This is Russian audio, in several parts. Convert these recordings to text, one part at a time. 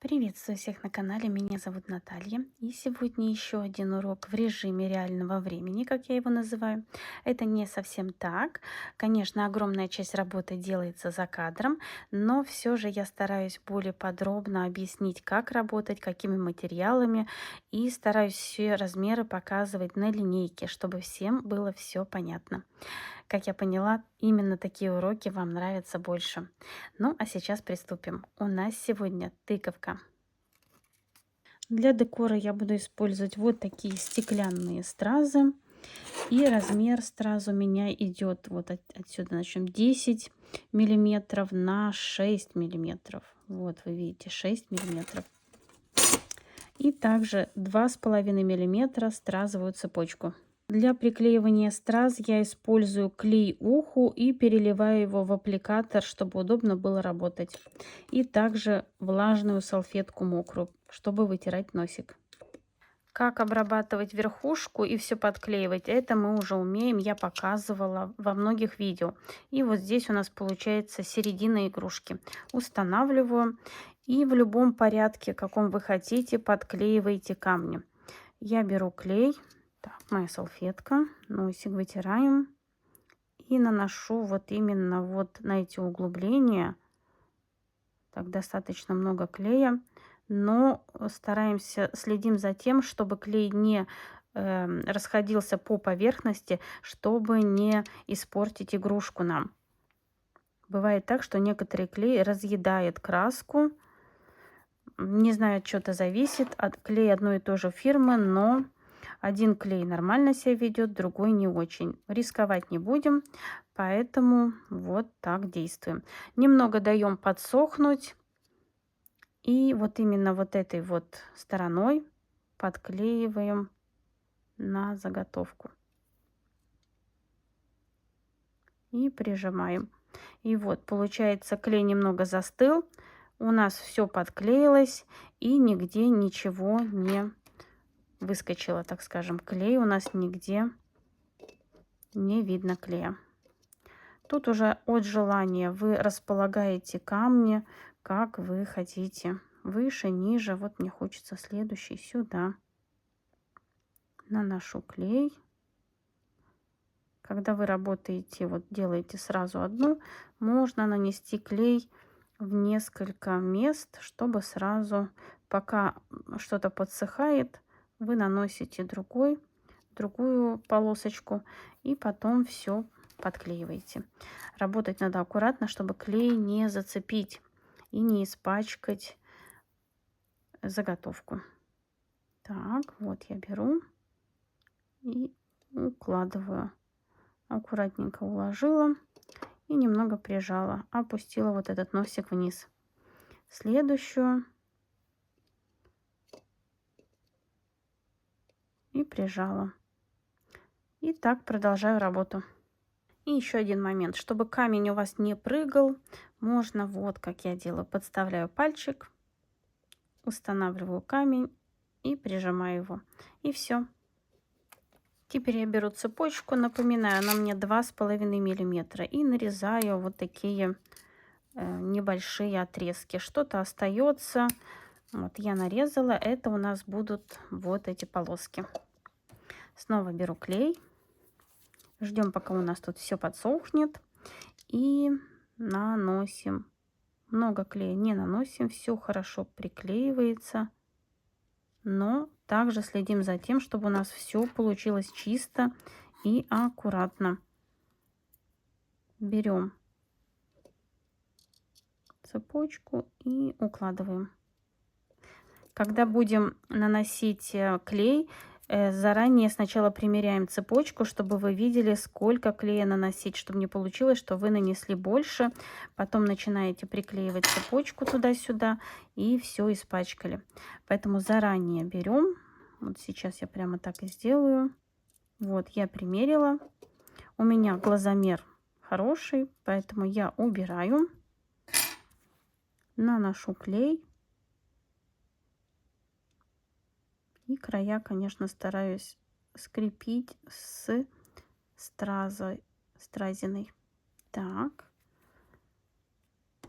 Приветствую всех на канале, меня зовут Наталья. И сегодня еще один урок в режиме реального времени, как я его называю. Это не совсем так. Конечно, огромная часть работы делается за кадром, но все же я стараюсь более подробно объяснить, как работать, какими материалами, и стараюсь все размеры показывать на линейке, чтобы всем было все понятно. Как я поняла, именно такие уроки вам нравятся больше. Ну, а сейчас приступим. У нас сегодня тыковка. Для декора я буду использовать вот такие стеклянные стразы. И размер страз у меня идет вот отсюда начнем 10 миллиметров на 6 миллиметров. Вот вы видите 6 миллиметров. И также 2,5 миллиметра стразовую цепочку. Для приклеивания страз я использую клей уху и переливаю его в аппликатор, чтобы удобно было работать. И также влажную салфетку мокрую, чтобы вытирать носик. Как обрабатывать верхушку и все подклеивать, это мы уже умеем, я показывала во многих видео. И вот здесь у нас получается середина игрушки. Устанавливаю и в любом порядке, каком вы хотите, подклеиваете камни. Я беру клей, так, моя салфетка, носик вытираем и наношу вот именно вот на эти углубления. Так, достаточно много клея, но стараемся, следим за тем, чтобы клей не расходился по поверхности, чтобы не испортить игрушку нам. Бывает так, что некоторые клей разъедает краску. Не знаю, от чего это зависит. От клея одной и той же фирмы, но один клей нормально себя ведет, другой не очень. Рисковать не будем, поэтому вот так действуем. Немного даем подсохнуть. И вот именно вот этой вот стороной подклеиваем на заготовку. И прижимаем. И вот получается клей немного застыл. У нас все подклеилось и нигде ничего не выскочило, так скажем. Клей у нас нигде не видно клея. Тут уже от желания вы располагаете камни, как вы хотите. Выше, ниже. Вот мне хочется следующий сюда. Наношу клей. Когда вы работаете, вот делаете сразу одну, можно нанести клей в несколько мест, чтобы сразу, пока что-то подсыхает, вы наносите другую полосочку и потом все подклеиваете. Работать надо аккуратно, чтобы клей не зацепить и не испачкать заготовку. Так, вот я беру и укладываю. Аккуратненько уложила и немного прижала. Опустила вот этот носик вниз. Следующую. И прижала. И так продолжаю работу. И еще один момент. Чтобы камень у вас не прыгал, можно вот как я делаю. Подставляю пальчик, устанавливаю камень и прижимаю его. И все. Теперь я беру цепочку, напоминаю, она мне 2,5 миллиметра, и нарезаю вот такие небольшие отрезки. Что-то остается. Вот я нарезала. Это у нас будут вот эти полоски. Снова беру клей. Ждем, пока у нас тут все подсохнет. И наносим. Много клея не наносим. Все хорошо приклеивается. Но также следим за тем, чтобы у нас все получилось чисто и аккуратно. Берем цепочку и укладываем. Когда будем наносить клей, заранее сначала примеряем цепочку, чтобы вы видели, сколько клея наносить, чтобы не получилось, что вы нанесли больше, потом начинаете приклеивать цепочку туда-сюда и все испачкали. Поэтому заранее берем. Вот сейчас я прямо так и сделаю. Вот я примерила. У меня глазомер хороший, поэтому я убираю. Наношу клей. И края, конечно, стараюсь скрепить с стразиной. Так.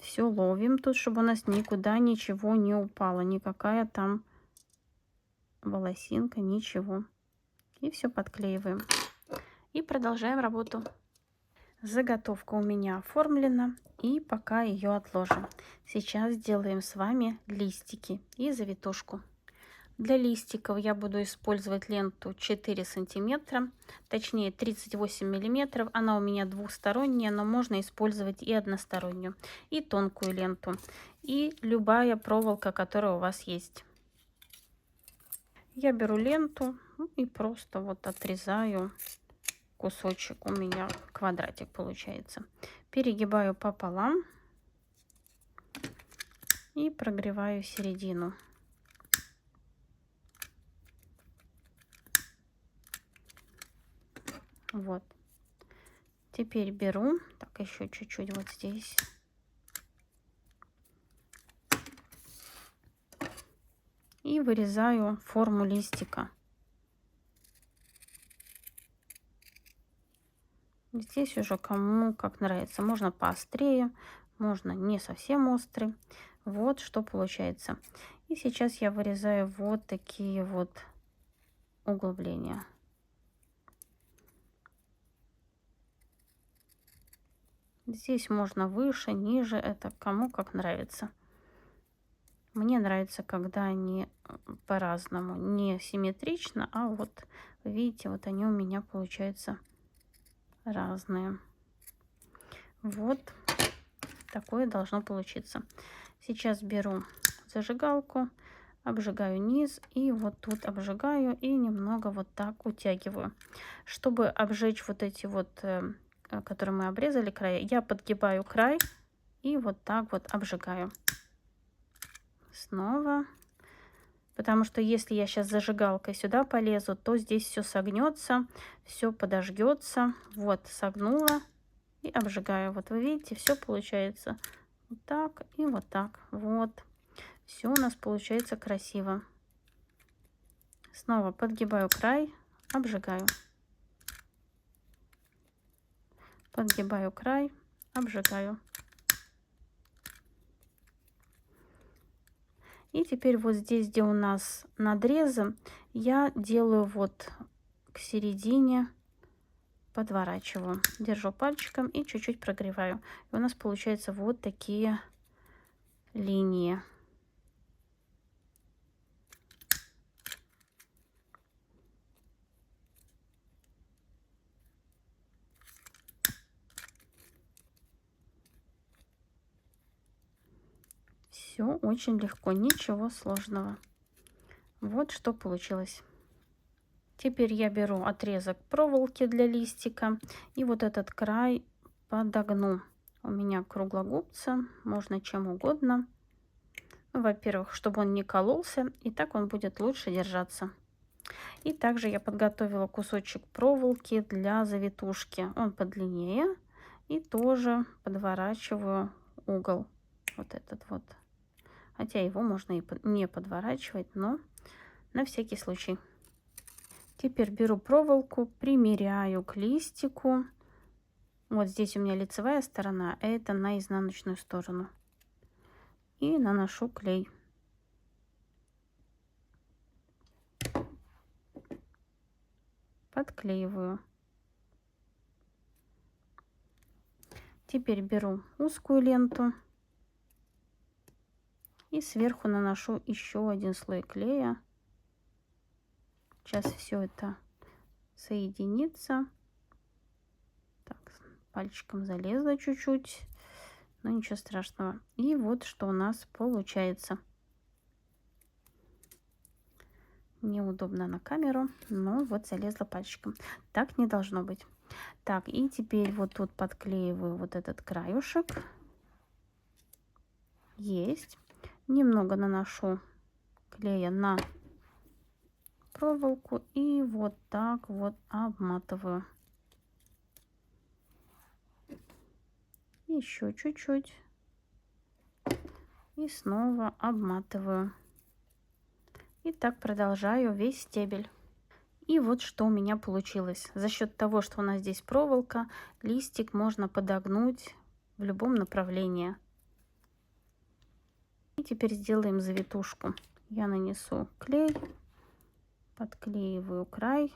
Все ловим тут, чтобы у нас никуда ничего не упало, никакая там волосинка, ничего. И все подклеиваем. И продолжаем работу. Заготовка у меня оформлена, и пока ее отложим. Сейчас сделаем с вами листики и завитушку. Для листиков я буду использовать ленту 4 сантиметра, точнее 38 миллиметров. Она у меня двухсторонняя, но можно использовать и одностороннюю, и тонкую ленту, и любая проволока, которая у вас есть. Я беру ленту и просто вот отрезаю кусочек, у меня квадратик получается. Перегибаю пополам и прогреваю середину. Вот. Теперь беру, так еще чуть-чуть вот здесь. И вырезаю форму листика. Здесь уже кому как нравится. Можно поострее, можно не совсем острый. Вот что получается. И сейчас я вырезаю вот такие вот углубления. Здесь можно выше, ниже, это кому как нравится. Мне нравится, когда они по-разному, не симметрично, а вот, видите, вот они у меня получаются разные. Вот такое должно получиться. Сейчас беру зажигалку, обжигаю низ и вот тут обжигаю и немного вот так утягиваю. Чтобы обжечь вот эти вот, которые мы обрезали края, я подгибаю край и вот так вот обжигаю. Снова. Потому что если я сейчас зажигалкой сюда полезу, то здесь все согнется, все подожгется. Вот, согнула и обжигаю. Вот вы видите, все получается вот так и вот так. Вот. Все у нас получается красиво. Снова подгибаю край, обжигаю. Подгибаю край, обжигаю. И теперь вот здесь, где у нас надрезы, я делаю вот к середине, подворачиваю. Держу пальчиком и чуть-чуть прогреваю. И у нас получается вот такие линии. Все очень легко, ничего сложного. Вот что получилось. Теперь я беру отрезок проволоки для листика и вот этот край подогну. У меня круглогубцы, можно чем угодно. Во-первых, чтобы он не кололся, и так он будет лучше держаться. И также я подготовила кусочек проволоки для завитушки. Он подлиннее. И тоже подворачиваю угол. Вот этот вот. Хотя его можно и не подворачивать, но на всякий случай. Теперь беру проволоку, примеряю к листику. Вот здесь у меня лицевая сторона, а это на изнаночную сторону. И наношу клей. Подклеиваю. Теперь беру узкую ленту и сверху наношу еще один слой клея. Сейчас все это соединится. Так, пальчиком залезла чуть-чуть, но ничего страшного. И вот что у нас получается. Неудобно на камеру, но вот залезла пальчиком. Так не должно быть. Так, и теперь вот тут подклеиваю вот этот краюшек. Есть. Немного наношу клея на проволоку и вот так вот обматываю. Еще чуть-чуть. И снова обматываю. И так продолжаю весь стебель. И вот что у меня получилось. За счет того, что у нас здесь проволока, листик можно подогнуть в любом направлении. И теперь сделаем завитушку. Я нанесу клей, подклеиваю край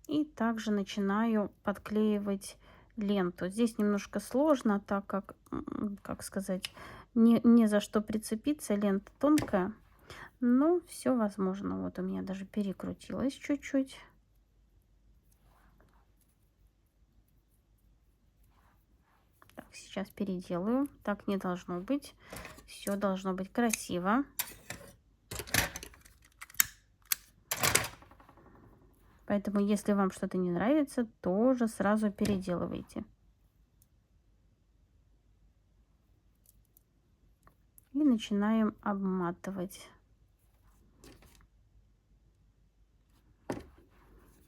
и также начинаю подклеивать ленту. Здесь немножко сложно, так как сказать, не за что прицепиться, лента тонкая, но все возможно. Вот у меня даже перекрутилось чуть-чуть. Так, сейчас переделаю. Так не должно быть. Все должно быть красиво. Поэтому, если вам что-то не нравится, тоже сразу переделывайте. И начинаем обматывать.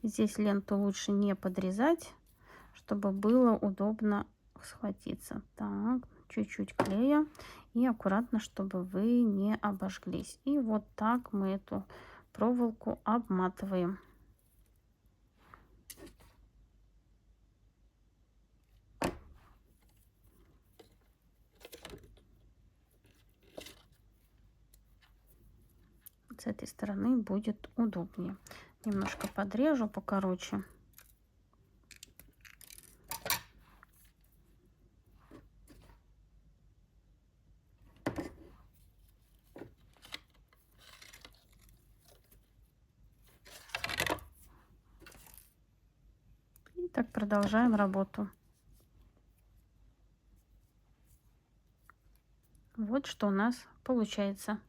Здесь ленту лучше не подрезать, чтобы было удобно схватиться. Так, чуть-чуть клея и аккуратно, чтобы вы не обожглись. И вот так мы эту проволоку обматываем. С этой стороны будет удобнее. Немножко подрежу покороче. И так продолжаем работу. Вот что у нас получается.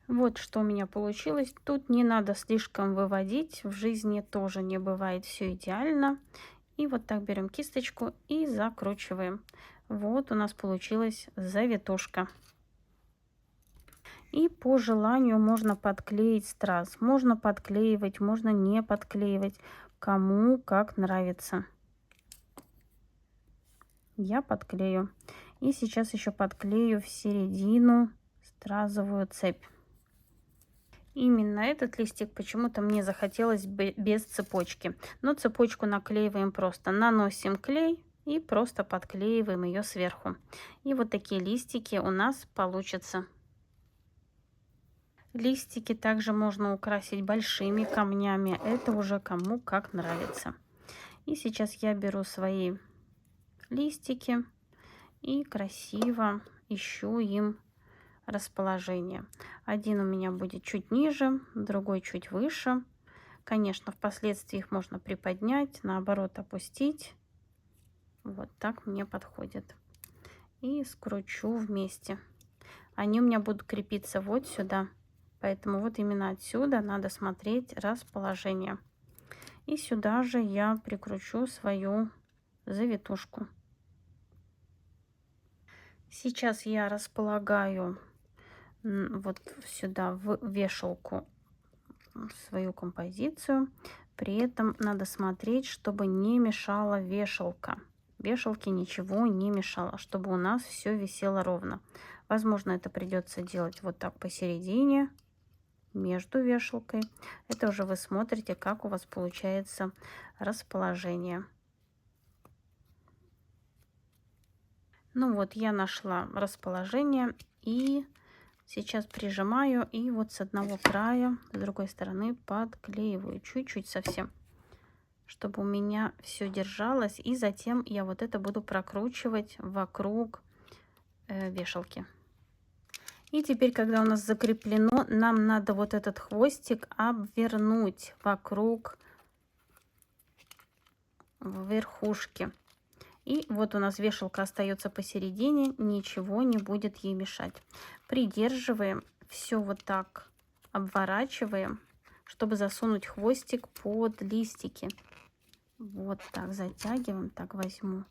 Вот что у меня получилось. Тут не надо слишком выводить. В жизни тоже не бывает все идеально. И вот так берем кисточку и закручиваем. Вот у нас получилась завитушка. И по желанию можно подклеить страз. Можно подклеивать, можно не подклеивать. Кому как нравится. Я подклею. И сейчас еще подклею в середину стразовую цепь. Именно этот листик почему-то мне захотелось без цепочки. Но цепочку наклеиваем просто. Наносим клей и просто подклеиваем ее сверху. И вот такие листики у нас получатся. Листики также можно украсить большими камнями. Это уже кому как нравится. И сейчас я беру свои листики и красиво ищу им расположение. Один у меня будет чуть ниже, другой чуть выше. Конечно, впоследствии их можно приподнять, наоборот опустить. Вот так мне подходит. И скручу вместе. Они у меня будут крепиться вот сюда. Поэтому вот именно отсюда надо смотреть расположение. И сюда же я прикручу свою завитушку. Сейчас я располагаю вот сюда в вешалку свою композицию. При этом надо смотреть, чтобы не мешала вешалка. Вешалке ничего не мешало, чтобы у нас все висело ровно. Возможно, это придется делать вот так посередине, между вешалкой. Это уже вы смотрите, как у вас получается расположение. Ну вот, я нашла расположение и сейчас прижимаю и вот с одного края, с другой стороны подклеиваю чуть-чуть совсем, чтобы у меня все держалось. И затем я вот это буду прокручивать вокруг вешалки. И теперь, когда у нас закреплено, нам надо вот этот хвостик обвернуть вокруг верхушки. И вот у нас вешалка остается посередине, ничего не будет ей мешать. Придерживаем, все вот так обворачиваем, чтобы засунуть хвостик под листики. Вот так затягиваем, так возьму,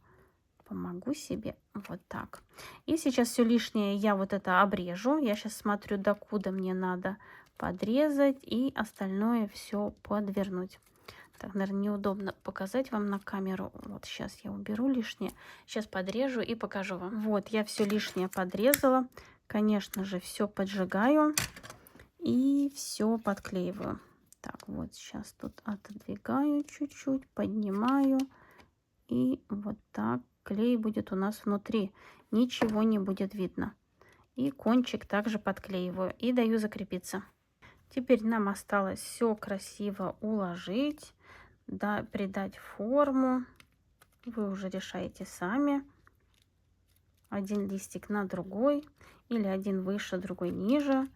помогу себе, вот так. И сейчас все лишнее я вот это обрежу. Я сейчас смотрю, докуда мне надо подрезать и остальное все подвернуть. Так, наверное, неудобно показать вам на камеру. Вот сейчас я уберу лишнее. Сейчас подрежу и покажу вам. Вот, я все лишнее подрезала. Конечно же, все поджигаю и все подклеиваю. Так, вот сейчас тут отодвигаю чуть-чуть, поднимаю и вот так клей будет у нас внутри. Ничего не будет видно. И кончик также подклеиваю и даю закрепиться. Теперь нам осталось все красиво уложить, да, придать форму. Вы уже решаете сами. Один листик на другой, или один выше, другой ниже.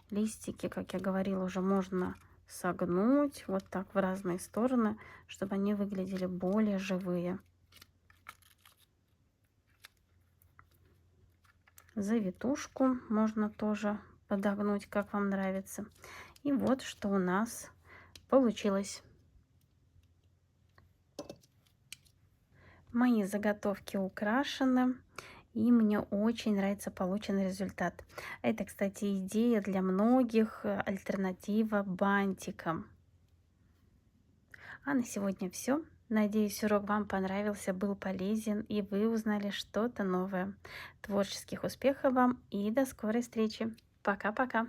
Листики, как я говорила, уже можно согнуть вот так в разные стороны, чтобы они выглядели более живые. Завитушку можно тоже подогнуть, как вам нравится. И вот что у нас получилось. Мои заготовки украшены, и мне очень нравится полученный результат. Это, кстати, идея для многих, альтернатива бантикам. А на сегодня все. Надеюсь, урок вам понравился, был полезен, и вы узнали что-то новое. Творческих успехов вам и до скорой встречи. Пока-пока.